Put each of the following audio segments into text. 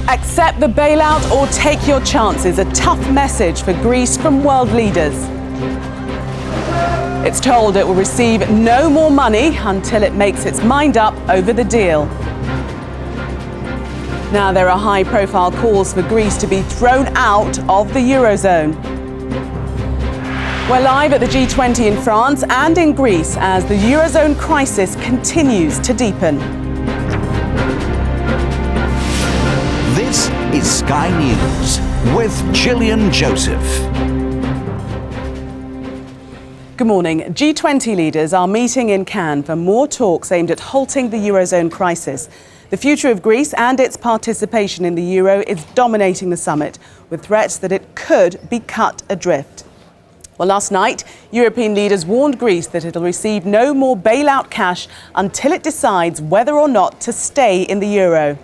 Accept the bailout or take your chances. A tough message for Greece from world leaders. It's told it will receive no more money until it makes its mind up over the deal. Now there are high-profile calls for Greece to be thrown out of the Eurozone. We're live at the G20 in France and in Greece as the Eurozone crisis continues to deepen. This is Sky News with Gillian Joseph. Good morning. G20 leaders are meeting in Cannes for more talks aimed at halting the Eurozone crisis. The future of Greece and its participation in the euro is dominating the summit, with threats that it could be cut adrift. Well, last night, European leaders warned Greece that it'll receive no more bailout cash until it decides whether or not to stay in the euro.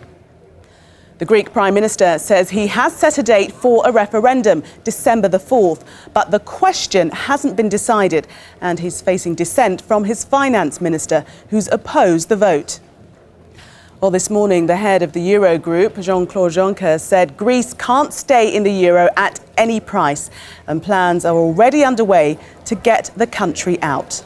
The Greek Prime Minister says he has set a date for a referendum, December the 4th, but the question hasn't been decided and he's facing dissent from his finance minister, who's opposed the vote. Well, this morning, the head of the Eurogroup, Jean-Claude Juncker, said Greece can't stay in the euro at any price, and plans are already underway to get the country out.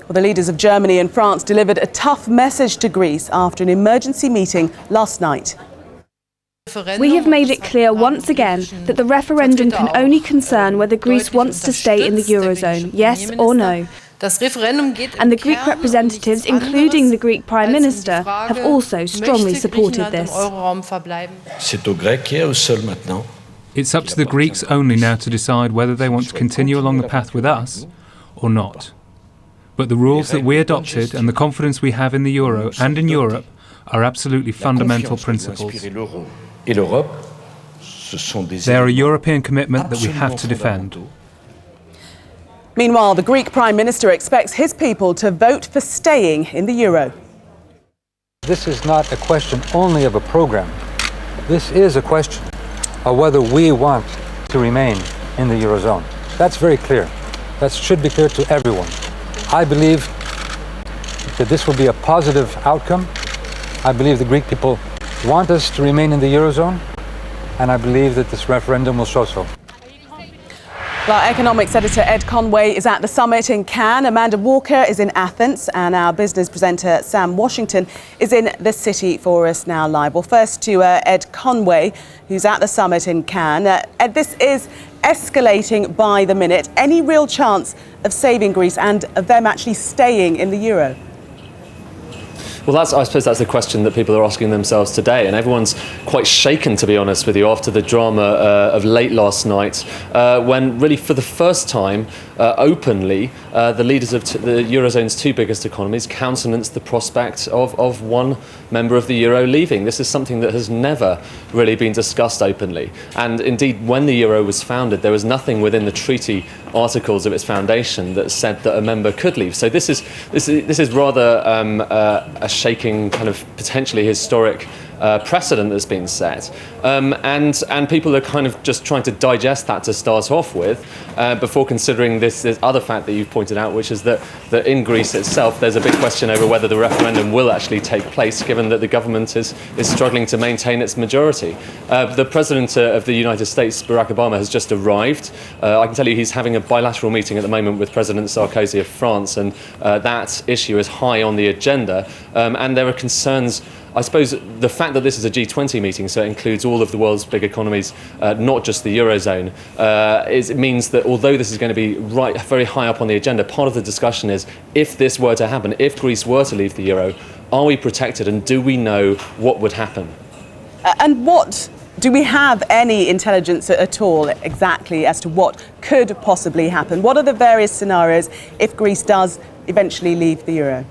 Well, the leaders of Germany and France delivered a tough message to Greece after an emergency meeting last night. We have made it clear once again that the referendum can only concern whether Greece wants to stay in the Eurozone, yes or no. And the Greek representatives, including the Greek Prime Minister, have also strongly supported this. It's up to the Greeks only now to decide whether they want to continue along the path with us or not. But the rules that we adopted and the confidence we have in the euro and in Europe are absolutely fundamental principles. They are a European commitment that we have to defend. Meanwhile, the Greek Prime Minister expects his people to vote for staying in the euro. This is not a question only of a program. This is a question of whether we want to remain in the eurozone. That's very clear. That should be clear to everyone. I believe that this will be a positive outcome. I believe the Greek people want us to remain in the eurozone, and I believe that this referendum will show so. Well, our economics editor Ed Conway is at the summit in Cannes. Amanda Walker is in Athens, and our business presenter Sam Washington is in the city for us now live. Well, first to Ed Conway, who's at the summit in Cannes. Ed, this is escalating by the minute. Any real chance of saving Greece and of them actually staying in the euro? Well, I suppose that's the question that people are asking themselves today, and everyone's quite shaken, to be honest with you, after the drama of late last night, when really for the first time, openly, the leaders of the Eurozone's two biggest economies countenanced the prospect of one member of the euro leaving. This is something that has never really been discussed openly. And indeed, when the euro was founded, there was nothing within the treaty articles of its foundation that said that a member could leave. So this is rather a shaking, kind of potentially historic precedent that's been set, and people are kind of just trying to digest that to start off with before considering this other fact that you've pointed out, which is that in Greece itself there's a big question over whether the referendum will actually take place, given that the government is struggling to maintain its majority. The President of the United States, Barack Obama, has just arrived. I can tell you he's having a bilateral meeting at the moment with President Sarkozy of France, and that issue is high on the agenda, and there are concerns. I suppose the fact that this is a G20 meeting, so it includes all of the world's big economies, not just the Eurozone, it means that although this is going to be very high up on the agenda, part of the discussion is, if this were to happen, if Greece were to leave the euro, are we protected, and do we know what would happen? And do we have any intelligence at all exactly as to what could possibly happen? What are the various scenarios if Greece does eventually leave the euro?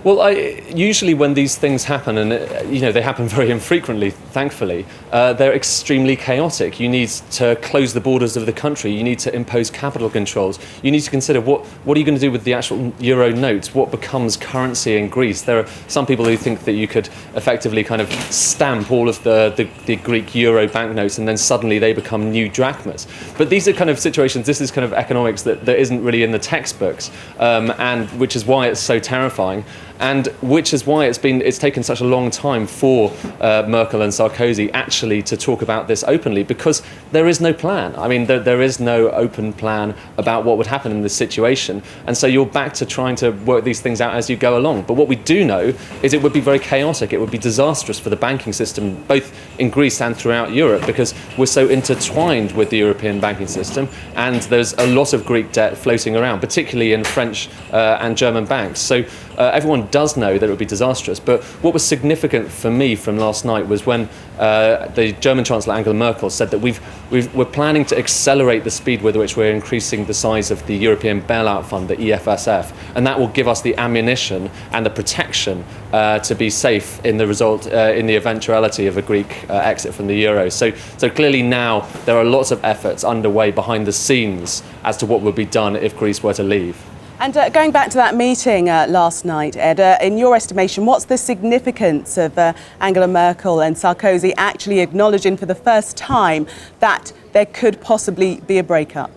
Well, usually when these things happen, and they happen very infrequently, thankfully, they're extremely chaotic. You need to close the borders of the country. You need to impose capital controls. You need to consider what are you going to do with the actual euro notes? What becomes currency in Greece? There are some people who think that you could effectively kind of stamp all of the Greek euro banknotes, and then suddenly they become new drachmas. But these are kind of situations. This is kind of economics that isn't really in the textbooks, and which is why it's so terrifying. and which is why it's taken such a long time for Merkel and Sarkozy actually to talk about this openly, because there is no plan. I mean, there is no open plan about what would happen in this situation, and so you're back to trying to work these things out as you go along. But what we do know is it would be very chaotic. It would be disastrous for the banking system, both in Greece and throughout Europe, because we're so intertwined with the European banking system, and there's a lot of Greek debt floating around, particularly in French and German banks. So everyone does know that it would be disastrous. But what was significant for me from last night was when the German Chancellor Angela Merkel said that we're planning to accelerate the speed with which we're increasing the size of the European bailout fund, the EFSF, and that will give us the ammunition and the protection to be safe in the eventuality of a Greek exit from the euro. So clearly now there are lots of efforts underway behind the scenes as to what would be done if Greece were to leave. And going back to that meeting last night, Ed, in your estimation, what's the significance of Angela Merkel and Sarkozy actually acknowledging for the first time that there could possibly be a breakup?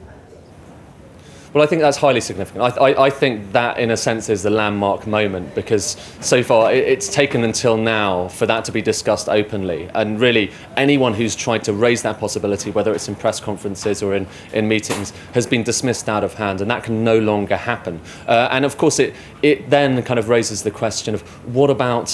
Well, I think that's highly significant. I think that, in a sense, is the landmark moment, because so far it's taken until now for that to be discussed openly. And really, anyone who's tried to raise that possibility, whether it's in press conferences or in meetings, has been dismissed out of hand, and that can no longer happen. And of course, it then kind of raises the question of what about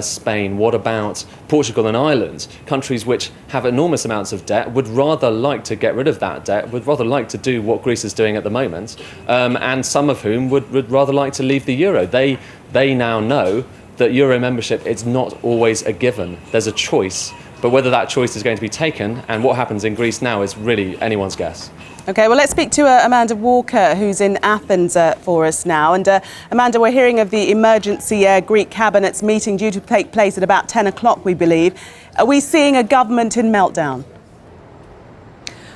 Spain? What about Portugal and Ireland? Countries which have enormous amounts of debt, would rather like to get rid of that debt, would rather like to do what Greece is doing at the moment. And some of whom would rather like to leave the euro. They now know that euro membership is not always a given. There's a choice, but whether that choice is going to be taken and what happens in Greece now is really anyone's guess. OK, well, let's speak to Amanda Walker, who's in Athens for us now. And Amanda, we're hearing of the emergency Greek cabinet's meeting due to take place at about 10 o'clock, we believe. Are we seeing a government in meltdown?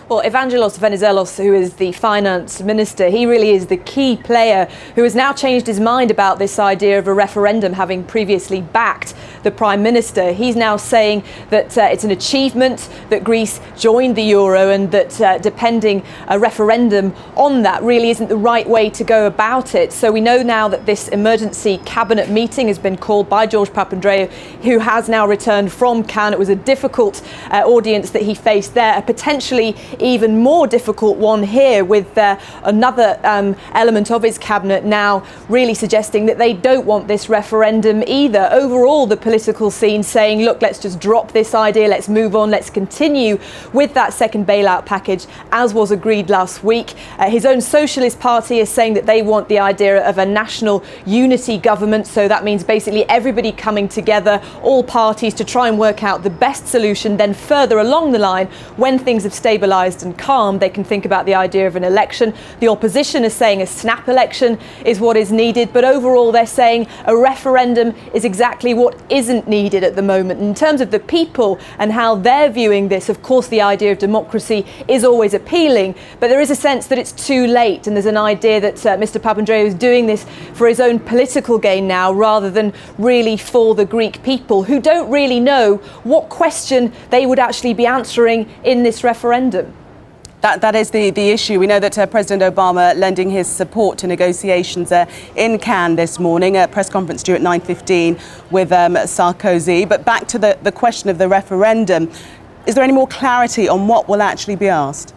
Well, Evangelos Venizelos, who is the finance minister, he really is the key player who has now changed his mind about this idea of a referendum, having previously backed the Prime Minister. He's now saying that it's an achievement that Greece joined the euro, and that depending a referendum on that really isn't the right way to go about it. So we know now that this emergency cabinet meeting has been called by George Papandreou, who has now returned from Cannes. It was a difficult audience that he faced there, a potentially even more difficult one here, with another element of his cabinet now really suggesting that they don't want this referendum either. Overall, the political scene saying, look, let's just drop this idea, let's move on, let's continue with that second bailout package as was agreed last week. His own Socialist Party is saying that they want the idea of a national unity government, so that means basically everybody coming together, all parties, to try and work out the best solution. Then further along the line, when things have stabilised and calm, they can think about the idea of an election. The opposition is saying a snap election is what is needed, but overall they're saying a referendum is exactly what isn't needed at the moment. In terms of the people and how they're viewing this, of course the idea of democracy is always appealing, but there is a sense that it's too late, and there's an idea that Mr. Papandreou is doing this for his own political gain now, rather than really for the Greek people, who don't really know what question they would actually be answering in this referendum. That is the issue. We know that President Obama lending his support to negotiations in Cannes this morning, a press conference due at 9:15 with Sarkozy. But back to the question of the referendum, is there any more clarity on what will actually be asked?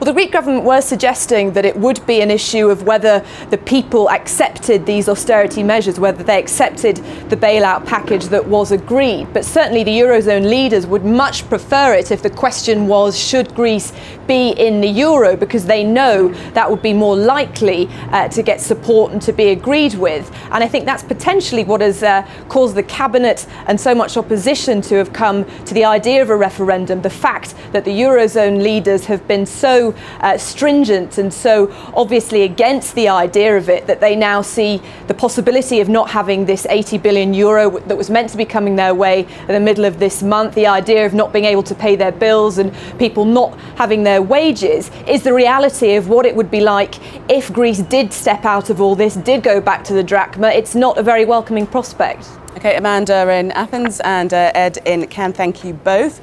Well, the Greek government were suggesting that it would be an issue of whether the people accepted these austerity measures, whether they accepted the bailout package that was agreed. But certainly the Eurozone leaders would much prefer it if the question was, should Greece be in the euro, because they know that would be more likely to get support and to be agreed with. And I think that's potentially what has caused the cabinet and so much opposition to have come to the idea of a referendum. The fact that the Eurozone leaders have been so stringent and so obviously against the idea of it, that they now see the possibility of not having this 80 billion euro that was meant to be coming their way in the middle of this month. The idea of not being able to pay their bills and people not having their wages is the reality of what it would be like if Greece did step out of all this, did go back to the drachma. It's not a very welcoming prospect. OK, Amanda in Athens and Ed in Cannes, thank you both.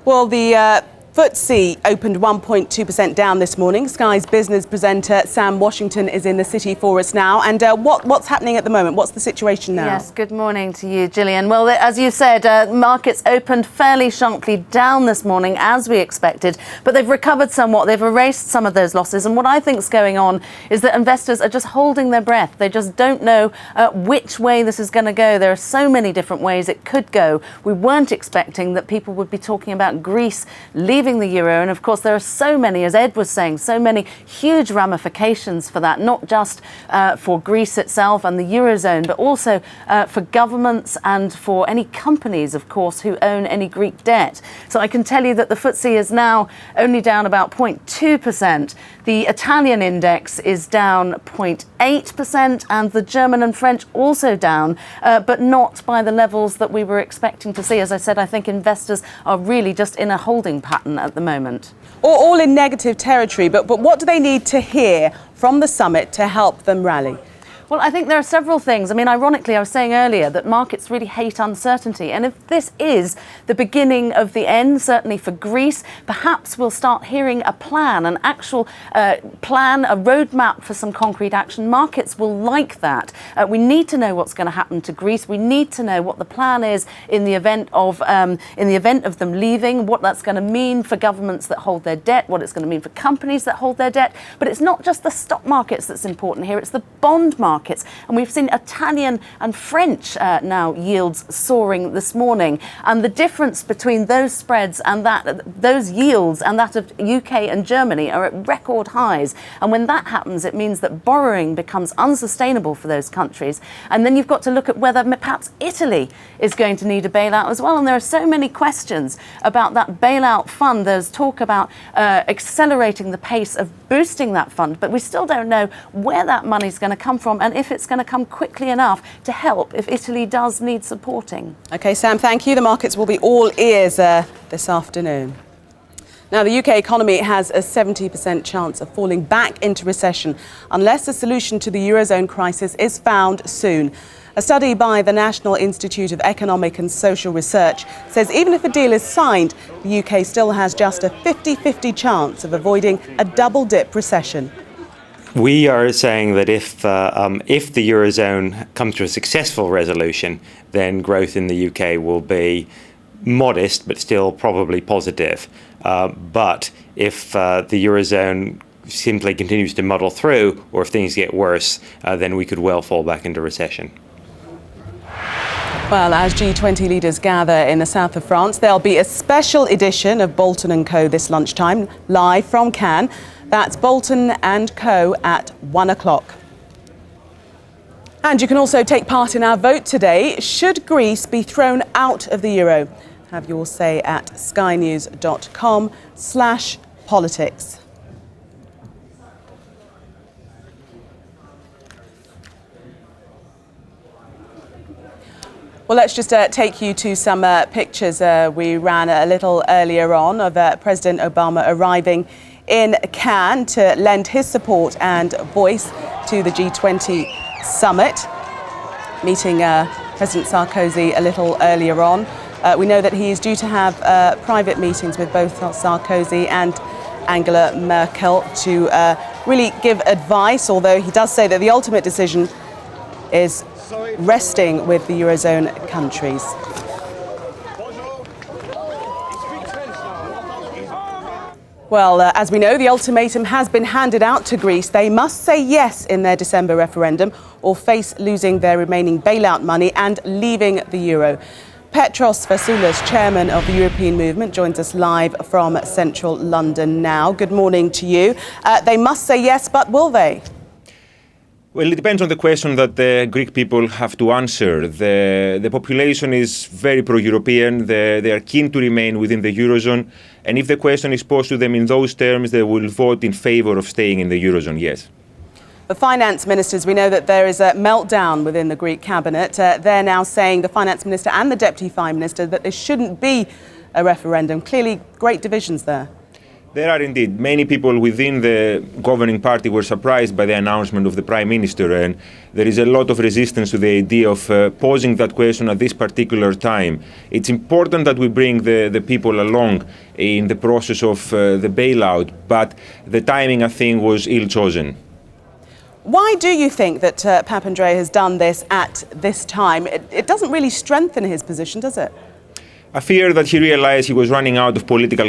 Well, the FTSE opened 1.2% down this morning. Sky's business presenter Sam Washington is in the city for us now. And what's happening at the moment? What's the situation now? Yes, good morning to you, Gillian. Well, as you said, markets opened fairly sharply down this morning, as we expected, but they've recovered somewhat. They've erased some of those losses. And what I think is going on is that investors are just holding their breath. They just don't know which way this is going to go. There are so many different ways it could go. We weren't expecting that people would be talking about Greece leaving the euro, and of course there are so many, as Ed was saying, so many huge ramifications for that, not just for Greece itself and the eurozone, but also for governments and for any companies, of course, who own any Greek debt. So I can tell you that the FTSE is now only down about 0.2%. The Italian index is down 0.8%, and the German and French also down, but not by the levels that we were expecting to see. As I said, I think investors are really just in a holding pattern at the moment. All in negative territory, but what do they need to hear from the summit to help them rally? Well, I think there are several things. I mean, ironically, I was saying earlier that markets really hate uncertainty. And if this is the beginning of the end, certainly for Greece, perhaps we'll start hearing a plan, an actual plan, a roadmap for some concrete action. Markets will like that. We need to know what's going to happen to Greece. We need to know what the plan is in the event of them leaving, what that's going to mean for governments that hold their debt, what it's going to mean for companies that hold their debt. But it's not just the stock markets that's important here. It's the bond markets. And we've seen Italian and French now yields soaring this morning. And the difference between those spreads and those yields and that of UK and Germany are at record highs. And when that happens, it means that borrowing becomes unsustainable for those countries. And then you've got to look at whether perhaps Italy is going to need a bailout as well. And there are so many questions about that bailout fund. There's talk about accelerating the pace of boosting that fund, but we still don't know where that money is going to come from and if it's going to come quickly enough to help if Italy does need supporting. OK, Sam, thank you. The markets will be all ears this afternoon. Now, the UK economy has a 70% chance of falling back into recession unless a solution to the eurozone crisis is found soon. A study by the National Institute of Economic and Social Research says even if a deal is signed, the UK still has just a 50-50 chance of avoiding a double-dip recession. We are saying that if the eurozone comes to a successful resolution, then growth in the UK will be modest, but still probably positive. But if the eurozone simply continues to muddle through, or if things get worse, then we could well fall back into recession. Well, as G20 leaders gather in the south of France, there'll be a special edition of Bolton & Co. this lunchtime, live from Cannes. That's Bolton & Co. at 1 o'clock. And you can also take part in our vote today. Should Greece be thrown out of the euro? Have your say at skynews.com/politics. Well, let's just take you to some pictures we ran a little earlier on of President Obama arriving in Cannes to lend his support and voice to the G20 summit, meeting President Sarkozy a little earlier on. We know that he is due to have private meetings with both Sarkozy and Angela Merkel to really give advice, although he does say that the ultimate decision is resting with the eurozone countries. Well, as we know, the ultimatum has been handed out to Greece. They must say yes in their December referendum or face losing their remaining bailout money and leaving the euro. Petros Fassoulas, chairman of the European Movement, joins us live from central London now. Good morning to you. They must say yes, but will they? Well, it depends on the question that the Greek people have to answer. The population is very pro-European. They are keen to remain within the Eurozone. And if the question is posed to them in those terms, they will vote in favour of staying in the Eurozone, yes. The finance ministers, we know that there is a meltdown within the Greek cabinet. They're now saying, the finance minister and the deputy prime minister, that there shouldn't be a referendum. Clearly, great divisions there. There are indeed. Many people within the governing party were surprised by the announcement of the Prime Minister, and there is a lot of resistance to the idea of posing that question at this particular time. It's important that we bring the people along in the process of the bailout, but the timing, I think, was ill-chosen. Why do you think that Papandreou has done this at this time? It doesn't really strengthen his position, does it? I fear that he realized he was running out of political